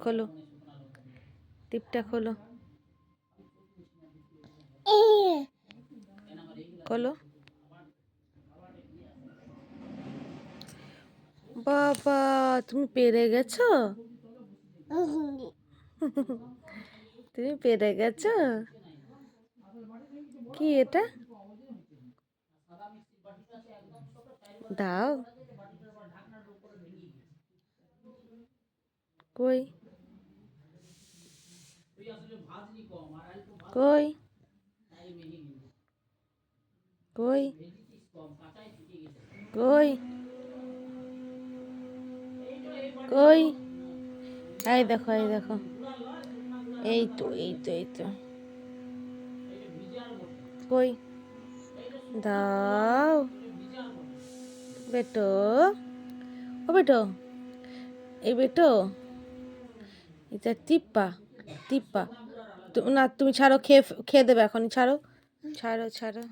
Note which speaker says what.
Speaker 1: খোলো, টিপটা খোলো, খোলো। বাবা, তুমি পেরে গেছো? তুমি পেরে গেছো? কি এটা? দাও। কই কই কই কই কই? এই দেখো, এই দেখো, এই তো, এই তো, এই তো। কই? দাও বেটো, ও বেটো, এই বেটো, এটা টিপ্পা, টিপ্পা। না, তুমি ছাড়ো, খেয়ে খেয়ে দেবে এখনই, ছাড়ো, ছাড়ো, ছাড়ো।